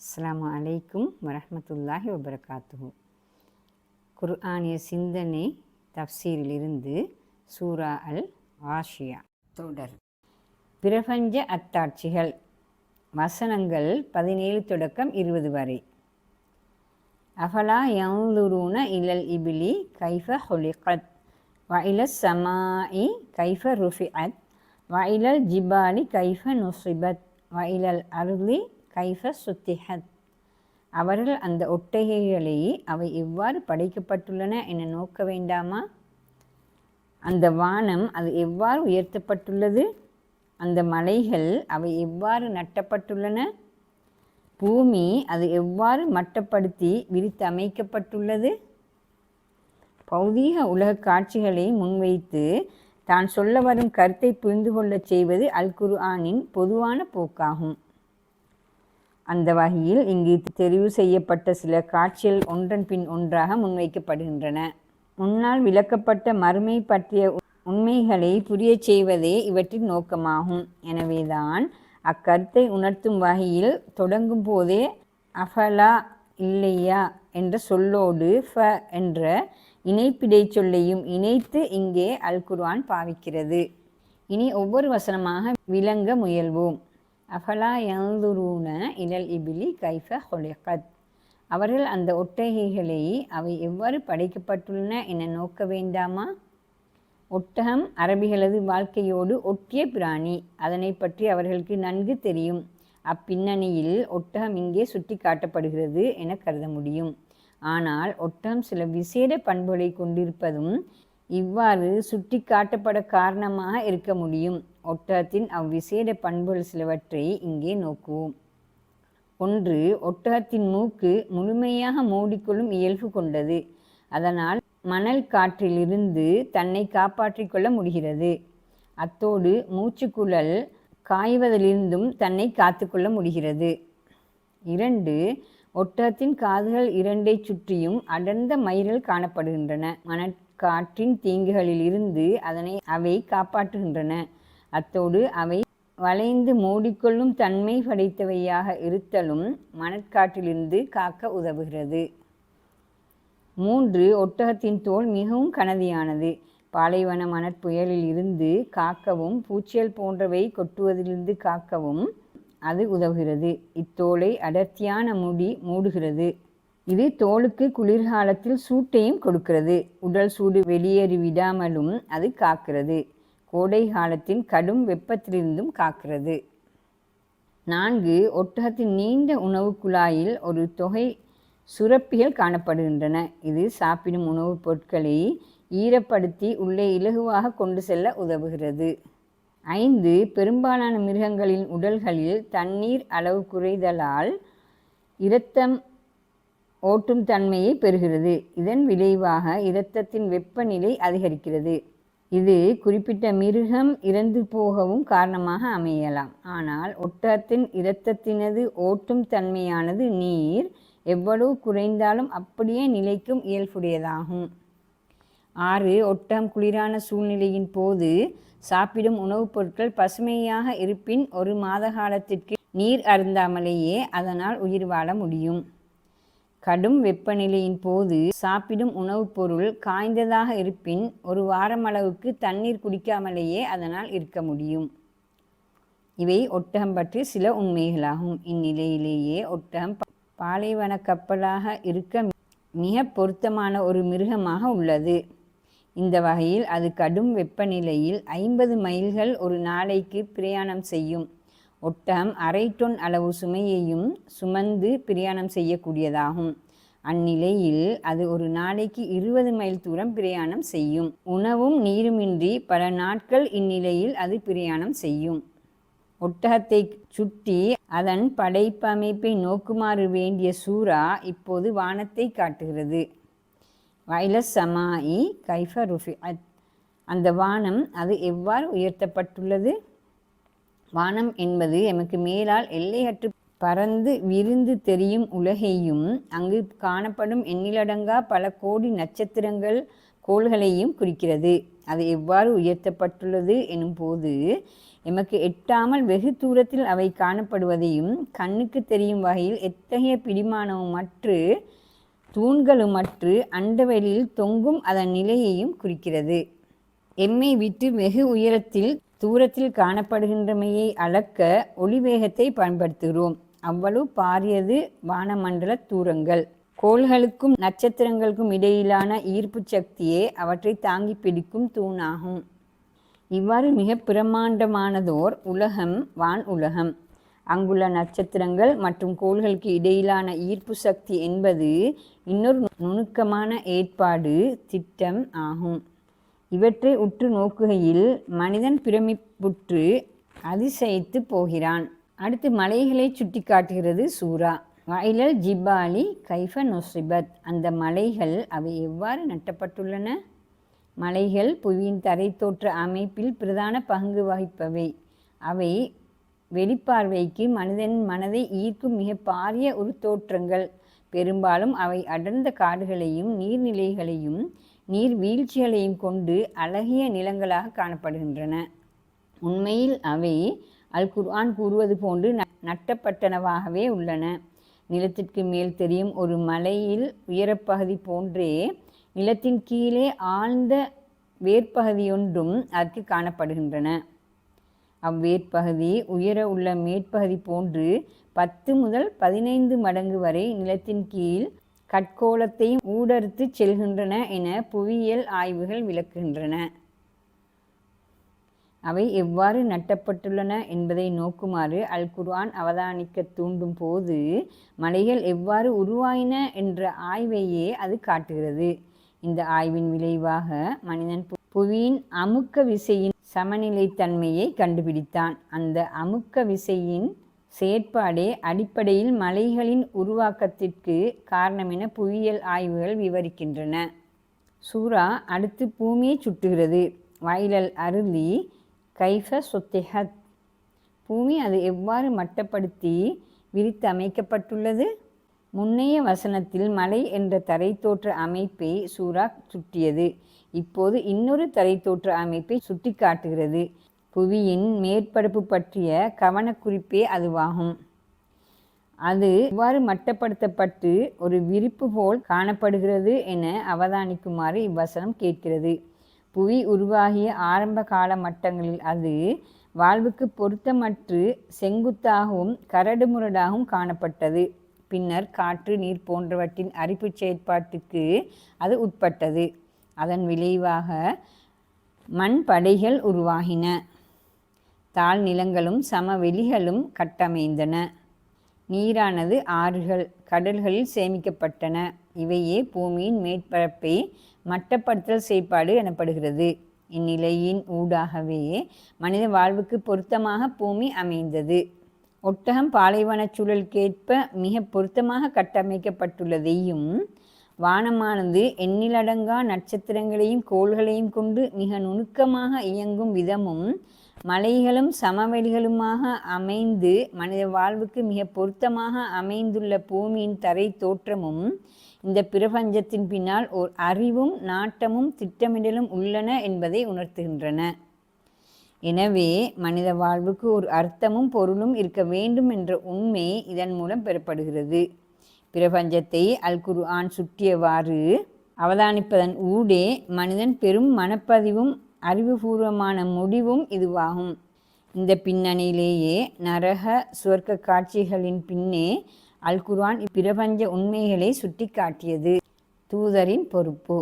அஸ்ஸலாமு அலைக்கும் வரஹ்மத்துல்லாஹி வபரகாத்துஹு. குர்ஆனிய சிந்தனை தஃப்சீரிலிருந்து சூரா அல் ஆஷியா தொடர். பிரபஞ்ச அத்தாட்சிகள் வசனங்கள் 17 தொடக்கம் 20 வரை. அஃபலா யன்துரூன இலல் இபிலி கைஃப ஹுலிகத் வ இலஸ் ஸமாஇ கைஃப ருஃபிஅத் வ இலல் ஜிபாலி கைஃப நுஸிபத் வ இலல் அர்லி கைஃப சுத்திஹத். அவர்கள் அந்த ஒட்டகைகளை அவை எவ்வாறு படைக்கப்பட்டுள்ளன என நோக்க வேண்டாமா? அந்த வானம் அது எவ்வாறு உயர்த்தப்பட்டுள்ளது? அந்த மலைகள் அவை எவ்வாறு நட்டப்பட்டுள்ளன? பூமி அது எவ்வாறு மட்டப்படுத்தி விரித்து அமைக்கப்பட்டுள்ளது? பௌதீக உலக காட்சிகளை முன்வைத்து தான் சொல்ல வரும் கருத்தை புரிந்து கொள்ளச் செய்வது அல் குர்ஆனின் பொதுவான போக்காகும். அந்த வகையில் இங்கு தெரிவு செய்யப்பட்ட சில காட்சிகள் ஒன்றன் பின் ஒன்றாக முன்வைக்கப்படுகின்றன. முன்னால் விளக்கப்பட்ட மறுமை பற்றிய உண்மைகளை புரியச் செய்வதே இவற்றின் நோக்கமாகும். எனவேதான் அக்கருத்தை உணர்த்தும் வகையில் தொடங்கும் போதே அஃபலா இல்லையா என்ற சொல்லோடு ஃப என்ற இணைப்பிடை சொல்லையும் இணைத்து இங்கே அல் குர்ஆன் பாவிக்கிறது. இனி ஒவ்வொரு வசனமாக விளங்க முயல்வோம். அஃபலா யன்துரூன இலல் இபிலி கைஃப ஹுலிகத். அவர்கள் அந்த ஒட்டகைகளை அவை எவ்வாறு படைக்கப்பட்டுள்ளன என நோக்க வேண்டாமா? ஒட்டகம் அரபிகளது வாழ்க்கையோடு ஒட்டிய பிராணி. அதனை பற்றி அவர்களுக்கு நன்கு தெரியும். அப்பின்னணியில் ஒட்டகம் இங்கே சுட்டி காட்டப்படுகிறது என கருத முடியும். ஆனால் ஒட்டகம் சில விசேட பண்புகளை கொண்டிருப்பதும் இவ்வாறு சுட்டி காட்டப்பட காரணமாக இருக்க முடியும். ஒட்டகத்தின் அவ்விசேட பண்புகள் சிலவற்றை இங்கே நோக்குவோம். 1. ஒட்டகத்தின் மூக்கு முழுமையாக மூடிக்கொள்ளும் இயல்பு கொண்டது. அதனால் மணல் காற்றிலிருந்து தன்னை காப்பாற்றிக் கொள்ள முடிகிறது. அத்தோடு மூச்சுக்குழல் காய்வதிலிருந்தும் தன்னை காத்துக்கொள்ள முடிகிறது. 2. ஒட்டகத்தின் காதுகள் இரண்டை சுற்றியும் அடர்ந்த மயிர்கள் காணப்படுகின்றன. மணற்காற்றின் தீங்குகளில் இருந்து அதனை அவை காப்பாற்றுகின்றன. அத்தோடு அவை வளைந்து மூடிக்கொள்ளும் தன்மை படைத்தவையாக இருத்தலும் மணற்காற்றிலிருந்து காக்க உதவுகிறது. 3. ஒட்டகத்தின் தோல் மிகவும் கனதியானது. பாலைவன மணற்புயலில் இருந்து காக்கவும் பூச்சிகள் போன்றவை கொட்டுவதிலிருந்து காக்கவும் அது உதவுகிறது. இத்தோலை அடர்த்தியான முடி மூடுகிறது. இது தோலுக்கு குளிர்காலத்தில் சூட்டையும் கொடுக்கிறது. உடல் சூடு வெளியேறிவிடாமலும் அது காக்கிறது. கோடை காலத்தின் கடும் வெப்பத்திலிருந்தும் காக்கிறது. 4. ஒட்டகத்தின் நீண்ட உணவு குழாயில் ஒரு தொகை சுரப்பிகள் காணப்படுகின்றன. இது சாப்பிடும் உணவுப் பொருட்களை ஈரப்படுத்தி உள்ளே இலகுவாக கொண்டு செல்ல உதவுகிறது. 5. பெரும்பாலான மிருகங்களின் உடல்களில் தண்ணீர் அளவு குறைதலால் இரத்தம் ஓட்டும் தன்மையை பெறுகிறது. இதன் விளைவாக இரத்தத்தின் வெப்பநிலை அதிகரிக்கிறது. இது குறிப்பிட்ட மிருகம் இறந்து போகவும் காரணமாக அமையலாம். ஆனால் ஒட்டகத்தின் இரத்தத்தினது ஓட்டும் தன்மையானது நீர் எவ்வளவு குறைந்தாலும் அப்படியே நிலைக்கும் இயல்புடையதாகும். 6. ஒட்டகம் குளிரான சூழ்நிலையின் போது சாப்பிடும் உணவுப் பொருட்கள் பசுமையாக இருப்பின் ஒரு மாத காலத்திற்கு நீர் அருந்தாமலேயே அதனால் உயிர் வாழ முடியும். கடும் வெப்பநிலையின் போது சாப்பிடும் உணவுப் பொருள் காய்ந்ததாக இருப்பின் ஒரு வாரம் அளவுக்கு தண்ணீர் குடிக்காமலேயே அதனால் இருக்க முடியும். இவை ஒட்டகம் பற்றி சில உண்மைகளாகும். இந்நிலையிலேயே ஒட்டகம் பாலைவன கப்பலாக இருக்க மிக பொருத்தமான ஒரு மிருகமாக உள்ளது. இந்த வகையில் அது கடும் வெப்பநிலையில் 50 மைல்கள் ஒரு நாளைக்கு பிரயாணம் செய்யும். ஒட்டகம் அரை டொன் அளவு சுமையையும் சுமந்து பிரயாணம் செய்யக்கூடியதாகும். அந்நிலையில் அது ஒரு நாளைக்கு 20 மைல் தூரம் பிரயாணம் செய்யும். உணவும் நீருமின்றி பல நாட்கள் இந்நிலையில் அது பிரயாணம் செய்யும். ஒட்டகத்தை சுற்றி அதன் படைப்பமைப்பை நோக்குமாறு வேண்டிய சூரா இப்போது வானத்தை காட்டுகிறது. வைலஸ் சமாஇ கைஃப ருஃபிஅத். அந்த வானம் அது எவ்வாறு உயர்த்தப்பட்டுள்ளது? வானம் என்பது எமக்கு மேலால் எல்லையற்று பறந்து விரிந்து தெரியும் உலகையும் அங்கு காணப்படும் எண்ணிலடங்கா பல கோடி நட்சத்திரங்கள் கோள்களையும் குறிக்கிறது. அது எவ்வாறு உயர்த்தப்பட்டுள்ளது எனும் போது எமக்கு எட்டாமல் வெகு தூரத்தில் அவை காணப்படுவதையும் கண்ணுக்கு தெரியும் வகையில் எத்தகைய பிடிமானமுமற்று தூண்களுமற்று அண்டவெளியில் தொங்கும் அதன் நிலையையும் குறிக்கிறது. எம்மை விட்டு வெகு உயரத்தில் தூரத்தில் காணப்படுகின்றமையை அளக்க ஒளிவேகத்தை பயன்படுத்துகிறோம். அவ்வளவு பாரியது வானமண்டல தூரங்கள். கோள்களுக்கும் நட்சத்திரங்களுக்கும் இடையிலான ஈர்ப்பு சக்தியே அவற்றை தாங்கி பிடிக்கும் தூணாகும். இவ்வாறு மிக பிரமாண்டமானதோர் உலகம் வான் உலகம். அங்குள்ள நட்சத்திரங்கள் மற்றும் கோள்களுக்கு இடையிலான ஈர்ப்பு சக்தி என்பது இன்னொரு நுணுக்கமான ஏற்பாடு திட்டம் ஆகும். இவற்றை உற்று நோக்குகையில் மனிதன் பிரமிப்புற்று அதிசயித்து போகிறான். அடுத்து மலைகளை சுட்டி காட்டுகிறது சூரா. வயலல் ஜிபாலி கைஃப நொசிபத். அந்த மலைகள் அவை எவ்வாறு நட்டப்பட்டுள்ளன? மலைகள் புவியின் தரை தோற்ற அமைப்பில் பிரதான பங்கு வகிப்பவை. அவை வெளிப்பார்வைக்கு மனிதன் மனதை ஈர்க்கும் மிக பாரிய ஒரு தோற்றங்கள். பெரும்பாலும் அவை அடர்ந்த காடுகளையும் நீர்நிலைகளையும் நீர் வீழ்ச்சிகளையும் கொண்டு அழகிய நிலங்களாக காணப்படுகின்றன. உண்மையில் அவை அல் குர்ஆன் கூறுவது போன்று நட்டப்பட்டனவாகவே உள்ளன. நிலத்திற்கு மேல் தெரியும் ஒரு மலையில் உயரப்பகுதி போன்றே நிலத்தின் கீழே ஆழ்ந்த வேர்ப்பகுதியொன்றும் அதற்கு காணப்படுகின்றன. அவ்வேற்பகுதி உயர உள்ள மேற்பகுதி போன்று 10 முதல் 15 மடங்கு வரை நிலத்தின் கீழ் கட்கோளத்தையும் ஊடறுத்து செல்கின்றன என புவியியல் ஆய்வுகள் விளக்குகின்றன. அவை எவ்வாறு நட்டப்பட்டுள்ளன என்பதை நோக்குமாறு அல் குர்ஆன் அவதானிக்க தூண்டும் போது மலைகள் எவ்வாறு உருவாயின என்ற ஆய்வையே அது காட்டுகிறது. இந்த ஆய்வின் விளைவாக மனிதன் புவியின் அமுக்க விசையின் சமநிலைத்தன்மையை கண்டுபிடித்தான். அந்த அமுக்க விசையின் செயற்பாடே அடிப்படையில் மலைகளின் உருவாக்கத்திற்கு காரணமென புவியியல் ஆய்வுகள் விவரிக்கின்றன. சூரா அடுத்து பூமியை சுட்டுகிறது. வயலல் அருளி கைஃப சுத்திஹத். பூமி அது எவ்வாறு மட்டப்படுத்தி விரித்து அமைக்கப்பட்டுள்ளது? முன்னைய வசனத்தில் மலை என்ற தரை தோற்ற அமைப்பை சூரா சுட்டியது. இப்போது இன்னொரு தரை தோற்ற அமைப்பை சுட்டி காட்டுகிறது. புவியின் மேற்பரப்பு பற்றிய கவனக்குறிப்பே அதுவாகும். அது எவ்வாறு மட்டப்படுத்தப்பட்டு ஒரு விரிப்பு போல் காணப்படுகிறது என அவதானிக்குமாறு இவ்வசனம் கேட்கிறது. புவி உருவாகிய ஆரம்ப கால மட்டங்களில் அது வாழ்வுக்கு பொருத்தமற்று செங்குத்தாகவும் கரடுமுரடாகவும் காணப்பட்டது. பின்னர் காற்று நீர் போன்றவற்றின் அரிப்பு செயற்பாட்டுக்கு அது உட்பட்டது. அதன் விளைவாக மண் படைகள் உருவாகின. தாழ் நிலங்களும் சமவெளிகளும் கட்டமைந்தன. நீரானது ஆறுகள் கடல்களில் சேமிக்கப்பட்டன. இவையே பூமியின் மேற்பரப்பை மட்டப்படுத்தல் செயற்பாடு எனப்படுகிறது. இந்நிலையின் ஊடாகவே மனித வாழ்வுக்கு பொருத்தமாக பூமி அமைந்தது. ஒட்டகம் பாலைவனச் சூழலுக்கேற்ப மிக பொருத்தமாக கட்டமைக்கப்பட்டுள்ளதையும் வானமானது எண்ணிலடங்கா நட்சத்திரங்களையும் கோள்களையும் கொண்டு மிக நுணுக்கமாக இயங்கும் விதமும் மலைகளும் சமவெளிகளுமாக அமைந்து மனித வாழ்வுக்கு மிக பொருத்தமாக அமைந்துள்ள பூமியின் தரை தோற்றமும் இந்த பிரபஞ்சத்தின் பின்னால் ஓர் அறிவும் நாட்டமும் திட்டமிடலும் உள்ளன என்பதை உணர்த்துகின்றன. எனவே மனித வாழ்வுக்கு ஒரு அர்த்தமும் பொருளும் இருக்க வேண்டும் என்ற உண்மை இதன் மூலம் பெறப்படுகிறது. பிரபஞ்சத்தை அல் குர்ஆன் சுட்டியவாறு அவதானிப்பதன் ஊடே மனிதன் பெரும் மனப்பதிவும் அறிவுபூர்வமான முடிவும் இதுவாகும். இந்த பின்னணியிலேயே நரக சுவர்க்க காட்சிகளின் பின்னே அல் குர்ஆன் பிரபஞ்ச உண்மைகளை சுட்டி காட்டியது. தூதரின் பொறுப்பு.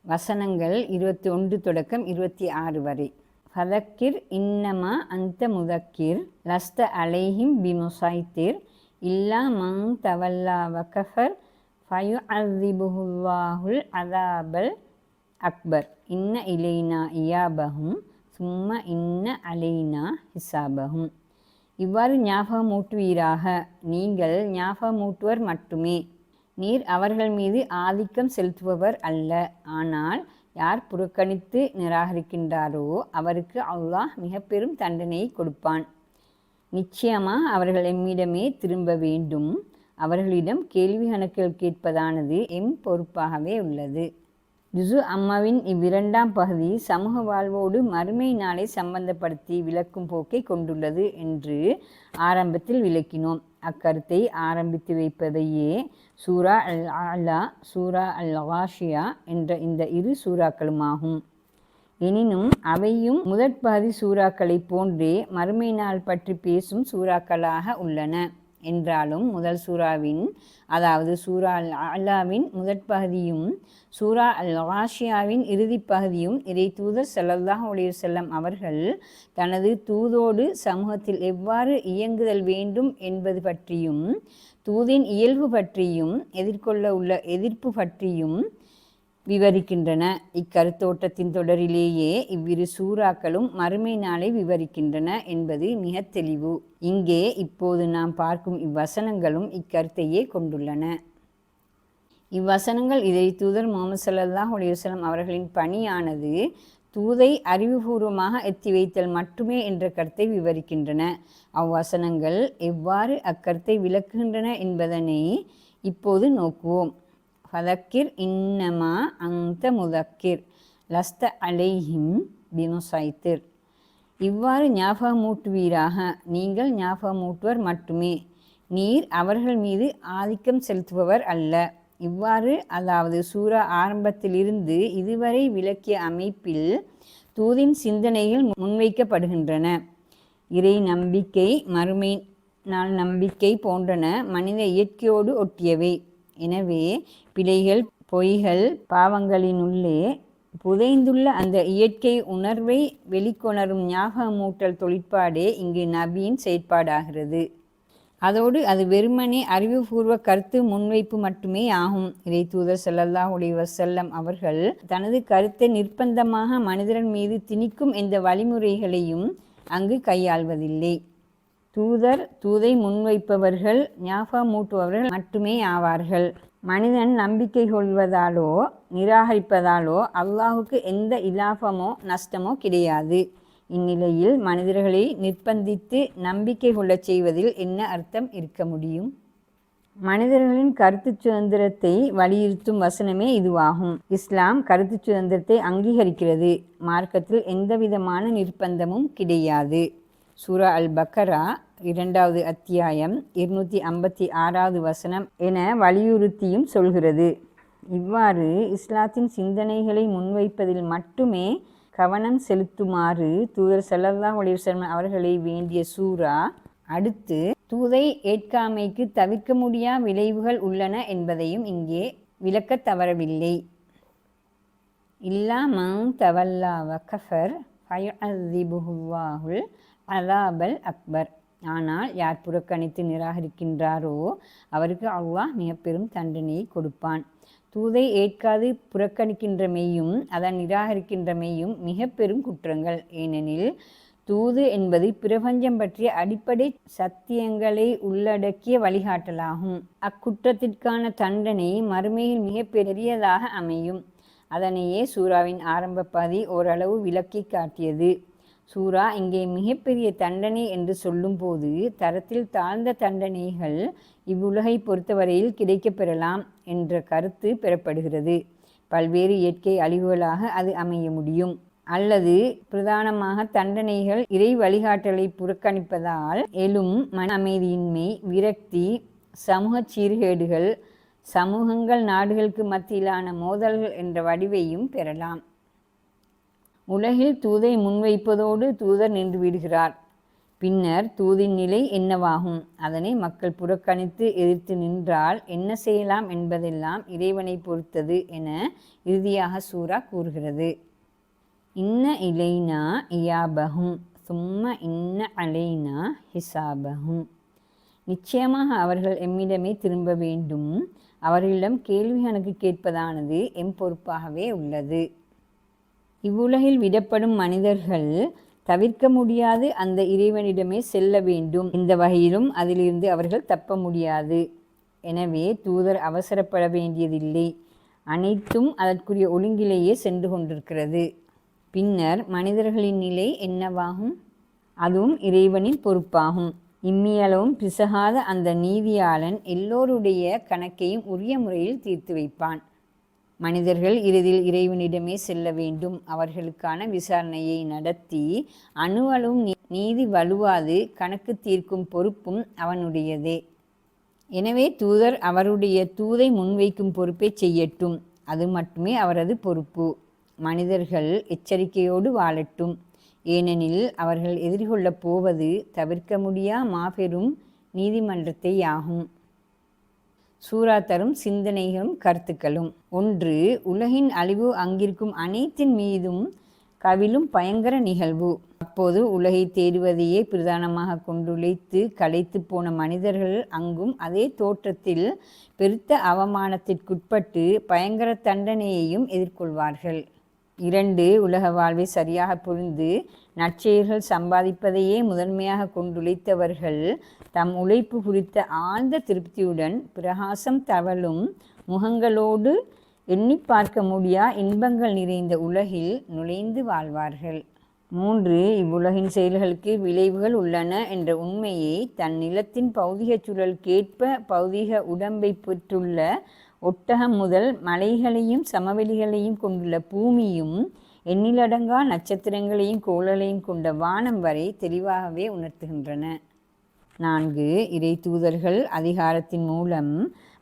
வசனங்கள் 21 தொடக்கம் 26 வரை. ஃபதக்கிர் இன்னமா அந்த முதக்கிர் லஸ்த அலைஹிம் பிமுசைத்திர் இல்லா மன் தவல்லா வகஃபர் ஃபயுஅஸிபுஹுல்லாஹுல் அஸாபல் அக்பர் இன்ன இலைனா இயாபஹும் சும்ம இன்ன அலைனா ஹிசாபஹும். இவ்வாறு ஞாபகமூட்டுவீராக, நீங்கள் ஞாபகமூட்டுவர் மட்டுமே. நீர் அவர்கள் மீது ஆதிக்கம் செலுத்துபவர் அல்ல. ஆனால் யார் புறக்கணித்து நிராகரிக்கின்றாரோ அவருக்கு அல்லாஹ் மிக பெரும் தண்டனையை கொடுப்பான். நிச்சயமாக அவர்கள் எம்மிடமே திரும்ப வேண்டும். அவர்களிடம் கேள்வி கணக்குகள் கேட்பதானது எம் பொறுப்பாகவே உள்ளது. ஜுசு அம்மாவின் இவ்விரண்டாம் பகுதி சமூக வாழ்வோடு மறுமை நாளை சம்பந்தப்படுத்தி விளக்கும் போக்கை கொண்டுள்ளது என்று ஆரம்பத்தில் விளக்கினோம். அக்கருத்தை ஆரம்பித்து வைப்பதையே சூரா அல் அலா, சூரா அல் வாஷியா என்ற இந்த இரு சூறாக்களுமாகும். எனினும் அவையும் முதற்பகுதி சூறாக்களைப் போன்றே மறுமை நாள் பற்றி பேசும் சூறாக்களாக உள்ளன. என்றாலும் முதல் சூறாவின், அதாவது சூரா அல் அலாவின் முதற்பகுதியும் சூரா அல் வாஷியாவின் இறுதிப் பகுதியும் இறை தூதர் ஸல்லல்லாஹு அலைஹி வஸல்லம் அவர்கள் தனது தூதோடு சமூகத்தில் எவ்வாறு இயங்குதல் வேண்டும் என்பது பற்றியும், தூதின் இயல்பு பற்றியும், எதிர்கொள்ள உள்ள எதிர்ப்பு பற்றியும் விவரிக்கின்றன. இக்கருத்தோட்டத்தின் தொடரிலேயே இவ்விரு சூறாக்களும் மறுமை நாளை விவரிக்கின்றன என்பது மிக தெளிவு. இங்கே இப்போது நாம் பார்க்கும் இவ்வசனங்களும் இக்கருத்தையே கொண்டுள்ளன. இவ்வசனங்கள் இறை தூதர் முஹம்மது ஸல்லல்லாஹு அலைஹி வஸல்லம் அவர்களின் பணியானது தூதை அறிவுபூர்வமாக எத்தி வைத்தல் மட்டுமே என்ற கருத்தை விவரிக்கின்றன. அவ்வசனங்கள் எவ்வாறு அக்கருத்தை விளக்குகின்றன என்பதனை இப்போது நோக்குவோம். ஃபதக்கிர் இன்னமா அன்த முதக்கிர் லஸ்த அலைஹிம் பிமுசைத்திர். இவ்வாறு ஞாபகமூட்டுவீராக, நீங்கள் ஞாபகமூட்டுவர் மட்டுமே, நீர் அவர்கள் மீது ஆதிக்கம் செலுத்துபவர் அல்ல. இவ்வாறு, அதாவது சூரா ஆரம்பத்திலிருந்து இதுவரை விளக்கிய அமைப்பில் தூதின் சிந்தனைகள் முன்வைக்கப்படுகின்றன. இறை நம்பிக்கை, மறுமை நாள் நம்பிக்கை போன்றன மனித இயற்கையோடு ஒட்டியவை. எனவே பிழைகள், பொய்கள், பாவங்களினுள்ளே புதைந்துள்ள அந்த இயற்கை உணர்வை வெளிக்கொணரும் ஞாபகமூட்டல் தொழிற்பாடே இங்கு நபியின் செயற்பாடாகிறது. அதோடு அது வெறுமனே அறிவுபூர்வ கருத்து முன்வைப்பு மட்டுமே ஆகும். இறை தூதர் ஸல்லல்லாஹு அலைஹி வஸல்லம் அவர்கள் தனது கருத்தை நிர்பந்தமாக மனிதர்கள் மீது திணிக்கும் எந்த வழிமுறைகளையும் அங்கு கையாள்வதில்லை. தூதர், தூதை முன்வைப்பவர்கள், ஞாபகமூட்டுபவர்கள் மட்டுமே ஆவார்கள். மனிதன் நம்பிக்கை கொள்வதாலோ நிராகரிப்பதாலோ அல்லாஹுக்கு எந்த இலாபமோ நஷ்டமோ கிடையாது. இந்நிலையில் மனிதர்களை நிர்பந்தித்து நம்பிக்கை கொள்ளச் செய்வதில் என்ன அர்த்தம் இருக்க முடியும்? மனிதர்களின் கருத்து சுதந்திரத்தை வலியுறுத்தும் வசனமே இதுவாகும். இஸ்லாம் கருத்து சுதந்திரத்தை அங்கீகரிக்கிறது. மார்க்கத்தில் எந்தவிதமான நிர்பந்தமும் கிடையாது. சூரா அல் பக்கரா 2வது அத்தியாயம் 256வது வசனம் என வலியுறுத்தியும் சொல்கிறது. இவ்வாறு இஸ்லாத்தின் சிந்தனைகளை முன்வைப்பதில் மட்டுமே கவனம் செலுத்துமாறு தூதர் ஸல்லல்லாஹு அலைஹி வஸல்லம் அவர்களை வேண்டிய சூரா, அடுத்து தூதை ஏற்காமைக்கு தவிர்க்க முடியா விளைவுகள் உள்ளன என்பதையும் இங்கே விளக்க தவறவில்லை. இல்லா மன் தவல்லா வகஃபர் ஃபயுஅذிபுஹுல்லாஹுல் அஸாபல் அக்பர். ஆனால் யார் புறக்கணித்து நிராகரிக்கின்றாரோ அவருக்கு அல்லாஹ் மிக பெரும் தண்டனையை கொடுப்பான். தூதை ஏற்காது புறக்கணிக்கின்றமையும் அதன் நிராகரிக்கின்றமையும் மிக பெரும் குற்றங்கள். ஏனெனில் தூது என்பது பிரபஞ்சம் பற்றிய அடிப்படை சத்தியங்களை உள்ளடக்கிய வழிகாட்டலாகும். அக்குற்றத்திற்கான தண்டனை மறுமையில் மிக பெரியதாக அமையும். அதனையே சூராவின் ஆரம்ப பகுதி ஓரளவு விளக்கி காட்டியது. சூரா இங்கே மிகப்பெரிய தண்டனை என்று சொல்லும்போது தரத்தில் தாழ்ந்த தண்டனைகள் இவ்வுலகை பொறுத்தவரையில் கிடைக்கப்பெறலாம் என்ற கருத்து பெறப்படுகிறது. பல்வேறு இயற்கை அழிவுகளாக அது அமைய முடியும். அல்லது பிரதானமாக தண்டனைகள் இறை வழிகாட்டலை புறக்கணிப்பதால் எழும் மன அமைதியின்மை, விரக்தி, சமூக சீர்கேடுகள், சமூகங்கள் நாடுகளுக்கு மத்தியிலான மோதல்கள் என்ற வடிவையும் பெறலாம். உலகில் தூதை முன்வைப்பதோடு தூதர் நின்று விடுகிறார். பின்னர் தூதின் நிலை என்னவாகும்? அதனை மக்கள் புறக்கணித்து எதிர்த்து நின்றால் என்ன செய்யலாம் என்பதெல்லாம் இறைவனை பொறுத்தது என இறுதியாக சூரா கூறுகிறது. இன்ன இலைனா இயாபஹும் சும்ம இன்ன அலைனா ஹிசாபஹும். நிச்சயமாக அவர்கள் எம்மிடமே திரும்ப வேண்டும். அவர்களிடம் கேள்வி கணக்கு கேட்பதானது எம் பொறுப்பாகவே உள்ளது. இவ்வுலகில் விடப்படும் மனிதர்கள் தவிர்க்க முடியாது அந்த இறைவனிடமே செல்ல வேண்டும். இந்த வகையிலும் அதிலிருந்து அவர்கள் தப்ப முடியாது. எனவே தூதர் அவசரப்பட வேண்டியதில்லை. அனைத்தும் அதற்குரிய ஒழுங்கிலேயே சென்று கொண்டிருக்கிறது. பின்னர் மனிதர்களின் நிலை என்னவாகும்? அதுவும் இறைவனின் பொறுப்பாகும். இம்மியளவும் பிசகாத அந்த நீதியாளன் எல்லோருடைய கணக்கையும் உரிய முறையில் தீர்த்து வைப்பான். மனிதர்கள் இறுதியில் இறைவனிடமே செல்ல வேண்டும். அவர்களுக்கான விசாரணையை நடத்தி அணுவளவும் நீதி வலுவாது கணக்கு தீர்க்கும் பொறுப்பும் அவனுடையதே. எனவே தூதர் அவருடைய தூதை முன்வைக்கும் பொறுப்பை செய்யட்டும். அது மட்டுமே அவரது பொறுப்பு. மனிதர்கள் எச்சரிக்கையோடு வாழட்டும். ஏனெனில் அவர்கள் எதிர்கொள்ளப் போவது தவிர்க்க முடியா மாபெரும் நீதிமன்றத்தை ஆகும். சூரா தரும் சிந்தனைகளும் கருத்துக்களும். 1. உலகின் அழிவு அங்கிருக்கும் அனைத்தின் மீதும் கவிழும் பயங்கர நிகழ்வு. அப்போது உலகை தேடுவதையே பிரதானமாக கொண்டுழைத்து களைத்து போன மனிதர்கள் அங்கும் அதே தோற்றத்தில் பெருத்த அவமானத்திற்குட்பட்டு பயங்கர தண்டனையையும் எதிர்கொள்வார்கள். 2. உலக வாழ்வை சரியாக புரிந்து நற்செயல்கள் சம்பாதிப்பதையே முதன்மையாக கொண்டுழைத்தவர்கள் தம் உழைப்பு குறித்த ஆழ்ந்த திருப்தியுடன் பிரகாசம் தவழும் முகங்களோடு எண்ணி பார்க்க முடியா இன்பங்கள் நிறைந்த உலகில் நுழைந்து வாழ்வார்கள். 3. இவ்வுலகின் செயல்களுக்கு விளைவுகள் உள்ளன என்ற உண்மையை தன் நிலத்தின் பௌதிக சூழலுக்கேற்ப பௌதிக உடம்பை பெற்றுள்ள ஒட்டகம் முதல் மலைகளையும் சமவெளிகளையும் கொண்டுள்ள பூமியும் எண்ணிலடங்கா நட்சத்திரங்களையும் கோள்களையும் கொண்ட வானம் வரை தெளிவாகவே உணர்த்துகின்றன. 4. இறை தூதர்கள் அதிகாரத்தின் மூலம்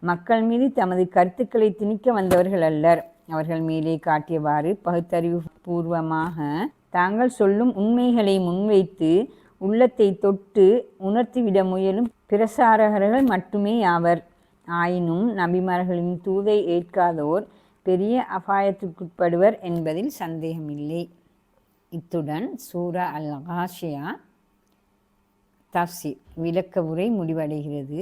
மக்கள் மீது தமது கருத்துக்களை திணிக்க வந்தவர்கள் அல்லர். அவர்கள் மேலே காட்டியவாறு பகுத்தறிவு பூர்வமாக தாங்கள் சொல்லும் உண்மைகளை முன்வைத்து உள்ளத்தை தொட்டு உணர்த்திவிட முயலும் பிரசாரகர்கள் மட்டுமே ஆவர். ஆயினும் நபிமார்களின் தூதை ஏற்காதோர் பெரிய அபாயத்திற்குட்படுவர் என்பதில் சந்தேகமில்லை. இத்துடன் சூரா அல்-காஷியா தஃப்சீர் விளக்க உரை முடிவடைகிறது.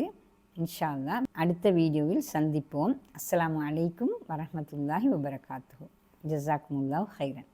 இன்ஷா அல்லாஹ் அடுத்த வீடியோவில் சந்திப்போம். அஸ்ஸலாமு அலைக்கும் வரஹ்மத்துல்லாஹி வபரகாத்துஹு. ஜஸாக்குமுல்லாஹு ஹைரன்.